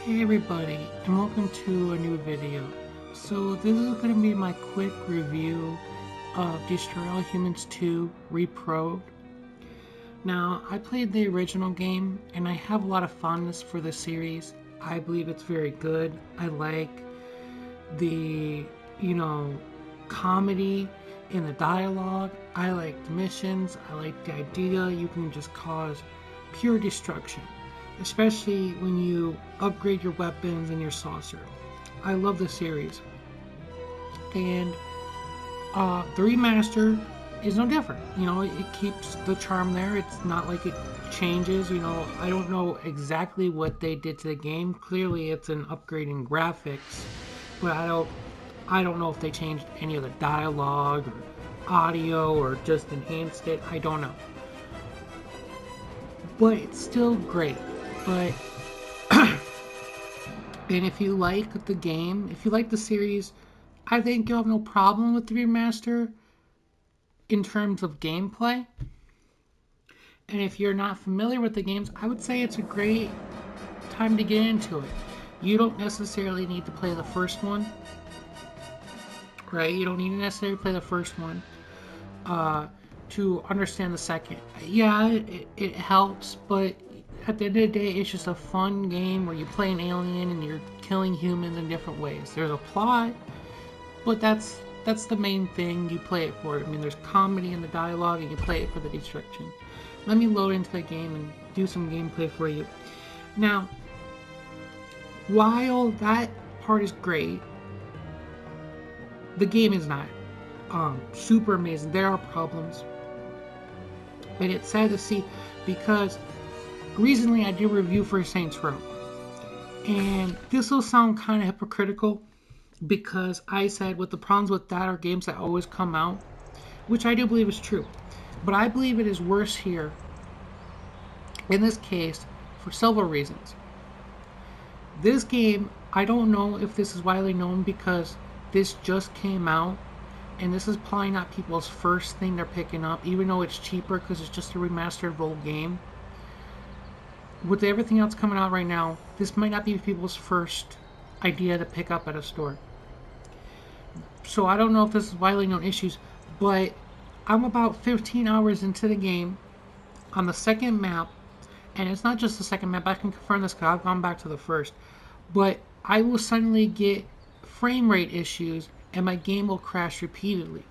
Hey everybody, and welcome to a new video. So this is going to be my quick review of Destroy All Humans 2 Reprobed. Now, I played the original game, and I have a lot of fondness for the series. I believe it's very good. I like the, comedy in the dialogue. I like the missions. I like the idea you can just cause pure destruction, especially when you upgrade your weapons and your saucer. I love the series. And the remaster is no different. It keeps the charm there. It's not like it changes. I don't know exactly what they did to the game. Clearly, it's an upgrade in graphics, but I don't know if they changed any of the dialogue or audio or just enhanced it. I don't know. But it's still great. But and if you like the game, if you like the series, I think you'll have no problem with the remaster in terms of gameplay. And if you're not familiar with the games, I would say it's a great time to get into it. You don't necessarily need to play the first one, right? You don't need to necessarily play the first one to understand the second. Yeah, it helps, but at the end of the day, it's just a fun game where you play an alien and you're killing humans in different ways. There's a plot, but that's the main thing you play it for. I mean, there's comedy in the dialogue, and you play it for the destruction. Let me load into the game and do some gameplay for you. Now, while that part is great, the game is not super amazing. There are problems, and it's sad to see because recently I did a review for Saints Row, and this will sound kind of hypocritical because I said what the problems with that are games that always come out, which I do believe is true. But I believe it is worse here, in this case, for several reasons. This game, I don't know if this is widely known because this just came out, and this is probably not people's first thing they're picking up, even though it's cheaper because it's just a remastered old game. With everything else coming out right now, this might not be people's first idea to pick up at a store. So I don't know if this is widely known issues, but I'm about 15 hours into the game on the second map, and it's not just the second map. I can confirm this because I've gone back to the first, but I will suddenly get frame rate issues and my game will crash repeatedly.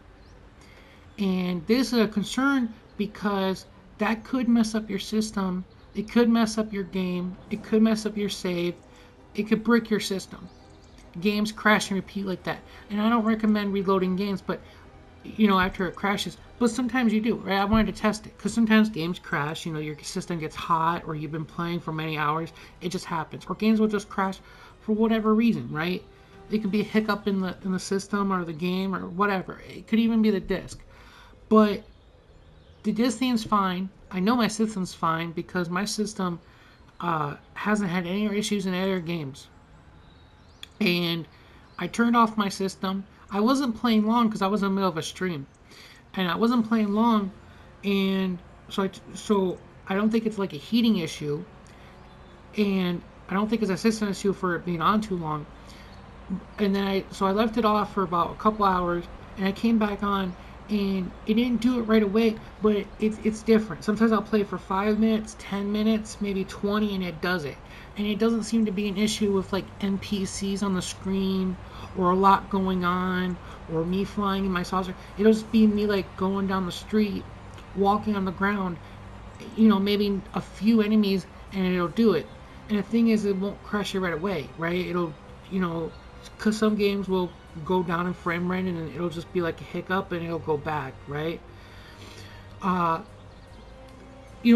And this is a concern because that could mess up your system. It could mess up your game. It could mess up your save. It could break your system. Games crash and repeat like that. And I don't recommend reloading games, but after it crashes. But sometimes you do, right? I wanted to test it because sometimes games crash. Your system gets hot, or you've been playing for many hours. It just happens, or games will just crash for whatever reason, right? It could be a hiccup in the system or the game or whatever. It could even be the disc. But the disc thing's fine. I know my system's fine because my system hasn't had any issues in other games. And I turned off my system. I wasn't playing long because I was in the middle of a stream, and I wasn't playing long, and so I don't think it's like a heating issue, and I don't think it's a system issue for it being on too long. And then I left it off for about a couple hours, and I came back on, and it didn't do it right away, but it's different. Sometimes I'll play for 5 minutes, 10 minutes, maybe 20, and it does it. And it doesn't seem to be an issue with like NPCs on the screen or a lot going on or me flying in my saucer. It'll just be me like going down the street, walking on the ground, maybe a few enemies, and it'll do it. And the thing is, it won't crash it right away, right? It'll, because some games will go down in frame rate and it'll just be like a hiccup and it'll go back, right?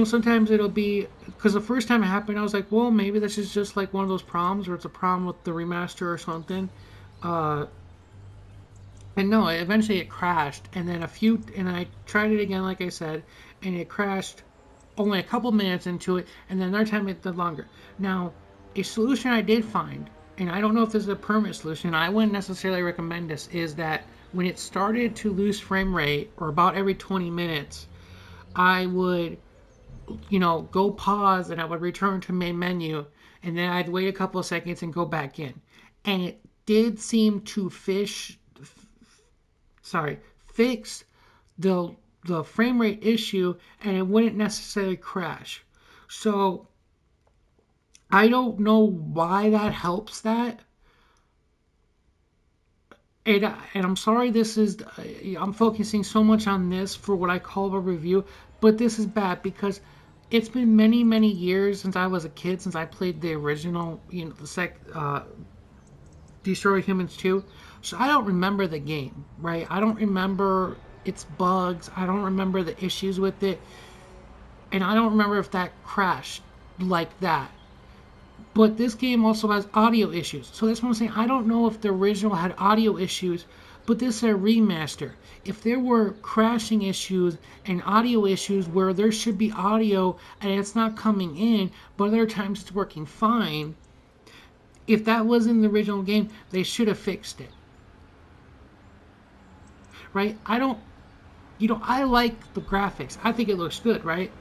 Sometimes it'll be, because the first time it happened, I was like, well, maybe this is just like one of those problems, or it's a problem with the remaster or something. And no, eventually it crashed, and then and I tried it again, like I said, and it crashed only a couple minutes into it, and then another time it did longer. Now, a solution I did find, and I don't know if this is a permanent solution, I wouldn't necessarily recommend this, is that when it started to lose frame rate, or about every 20 minutes, I would go pause, and I would return to main menu, and then I'd wait a couple of seconds and go back in. And it did seem to fix the frame rate issue, and it wouldn't necessarily crash. So I don't know why that helps that. And I'm sorry, I'm focusing so much on this for what I call a review, but this is bad because it's been many, many years since I was a kid, since I played the original, Destroy Humans 2. So I don't remember the game, right? I don't remember its bugs. I don't remember the issues with it. And I don't remember if that crashed like that. But this game also has audio issues. So that's what I'm saying. I don't know if the original had audio issues, but this is a remaster. If there were crashing issues and audio issues where there should be audio and it's not coming in, but other times it's working fine, if that was in the original game, they should have fixed it. Right? I like the graphics. I think it looks good, right?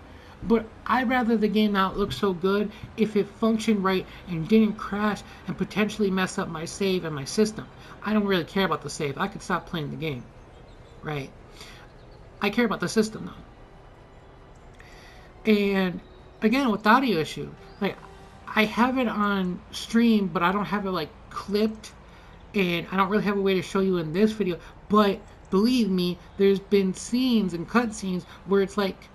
But I'd rather the game not look so good if it functioned right and didn't crash and potentially mess up my save and my system. I don't really care about the save. I could stop playing the game, right? I care about the system though. And again, with the audio issue, like I have it on stream, but I don't have it like clipped, and I don't really have a way to show you in this video. But believe me, there's been scenes and cutscenes where it's like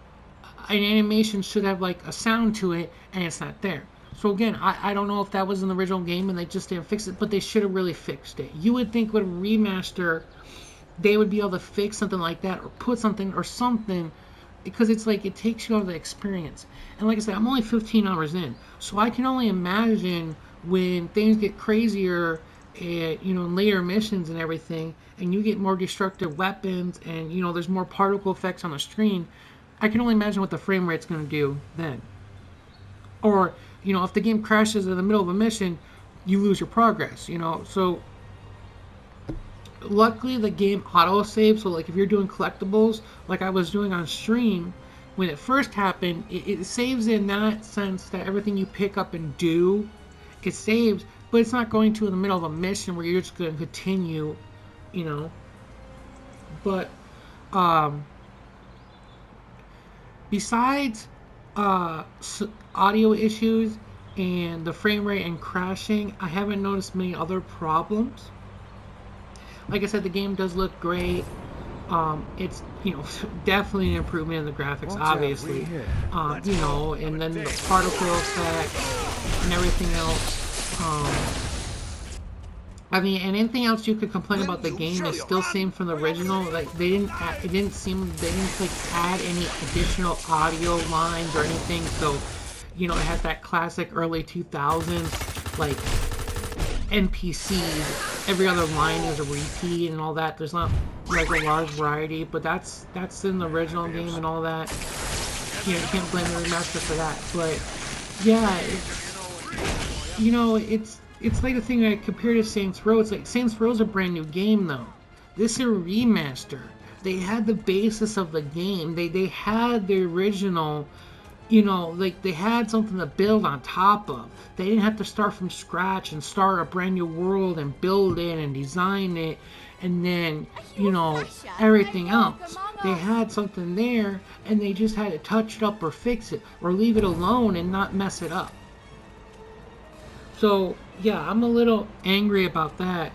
an animation should have like a sound to it and it's not there. So again, I don't know if that was in the original game and they just didn't fix it, but they should have really fixed it. You would think with a remaster they would be able to fix something like that or put something or something, because it's like it takes you out of the experience. And like I said, I'm only 15 hours in, so I can only imagine when things get crazier and in later missions and everything, and you get more destructive weapons and there's more particle effects on the screen. I can only imagine what the frame rate's going to do then. Or, if the game crashes in the middle of a mission, you lose your progress, So, luckily the game auto-saves, so like if you're doing collectibles, like I was doing on stream, when it first happened, it saves in that sense that everything you pick up and do, it saves, but it's not going to in the middle of a mission where you're just going to continue, But, besides audio issues and the frame rate and crashing, I haven't noticed many other problems. Like I said, the game does look great. It's definitely an improvement in the graphics, obviously. And then the particle effect and everything else. And anything else you could complain about the game is still same from the original. Like they didn't add any additional audio lines or anything. So, it has that classic early 2000s like NPCs. Every other line is a repeat and all that. There's not like a large variety, but that's in the original game and all that. You can't blame the remaster for that. But yeah, it's like the thing I compare to Saints Row. It's like Saints Row is a brand new game though. This is a remaster. They had the basis of the game. They had the original, like they had something to build on top of. They didn't have to start from scratch and start a brand new world and build it and design it and then, everything else. They had something there and they just had to touch it up or fix it or leave it alone and not mess it up. So, yeah, I'm a little angry about that.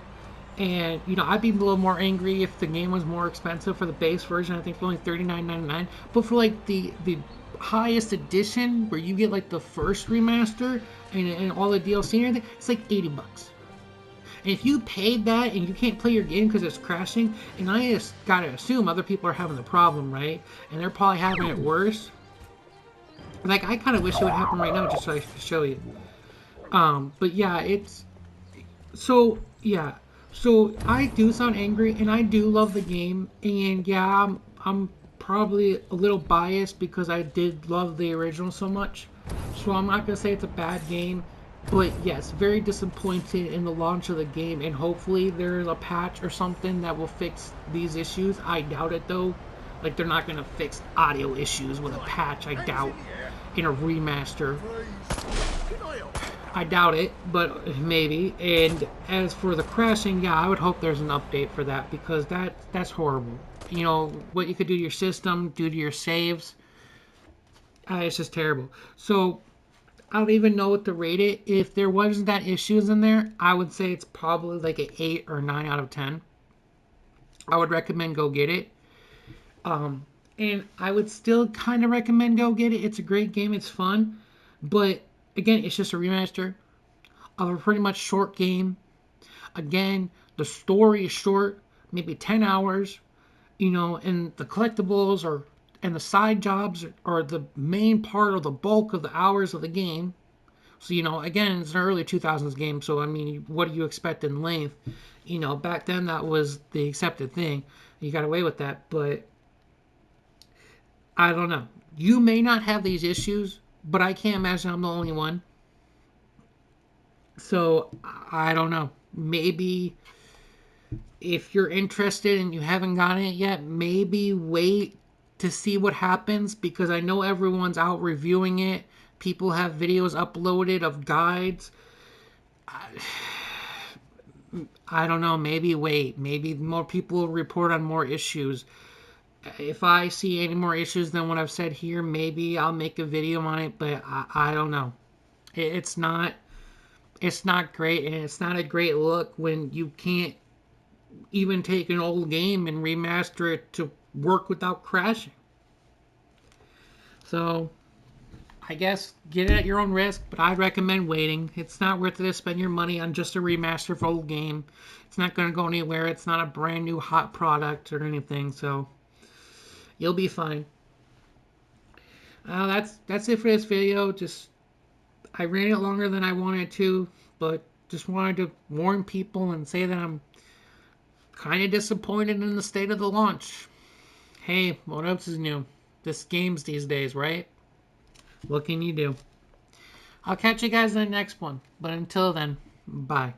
And, I'd be a little more angry if the game was more expensive for the base version. I think it's only $39.99. But for, like, the highest edition, where you get, like, the first remaster and all the DLC and everything, it's like $80. And if you paid that and you can't play your game because it's crashing, and I just gotta assume other people are having the problem, right? And they're probably having it worse. Like, I kind of wish it would happen right now just so I could show you. But yeah, so I do sound angry and I do love the game, and yeah, I'm probably a little biased because I did love the original so much, so I'm not gonna say it's a bad game, but yes, very disappointed in the launch of the game, and hopefully there's a patch or something that will fix these issues. I doubt it though, Like, they're not going to fix audio issues with a patch, I doubt, in a remaster. I doubt it, but maybe. And as for the crashing, yeah, I would hope there's an update for that, because that's horrible. You know, what you could do to your system, do to your saves, it's just terrible. So, I don't even know what to rate it. If there wasn't that issues in there, I would say it's probably like an 8 or 9 out of 10. I would recommend go get it. And I would still kind of recommend go get it. It's a great game. It's fun. But again, it's just a remaster of a pretty much short game. Again, the story is short, maybe 10 hours, you know, and the collectibles and the side jobs are the main part of the bulk of the hours of the game. So, you know, again, it's an early 2000s game, so I mean, what do you expect in length? You know, back then that was the accepted thing. You got away with that, but I don't know. You may not have these issues, but I can't imagine I'm the only one. So, I don't know. Maybe if you're interested and you haven't gotten it yet, maybe wait to see what happens, because I know everyone's out reviewing it. People have videos uploaded of guides. I don't know. Maybe wait. Maybe more people will report on more issues. If I see any more issues than what I've said here, maybe I'll make a video on it. But I don't know. It's not. It's not great, and it's not a great look when you can't even take an old game and remaster it to work without crashing. So I guess get it at your own risk, but I'd recommend waiting. It's not worth it to spend your money on just a remaster of an old game. It's not going to go anywhere. It's not a brand new hot product or anything, so you'll be fine. That's it for this video. Just I ran it longer than I wanted to, but just wanted to warn people and say that I'm kind of disappointed in the state of the launch. Hey, what else is new? This games these days, right? What can you do? I'll catch you guys in the next one. But until then, bye.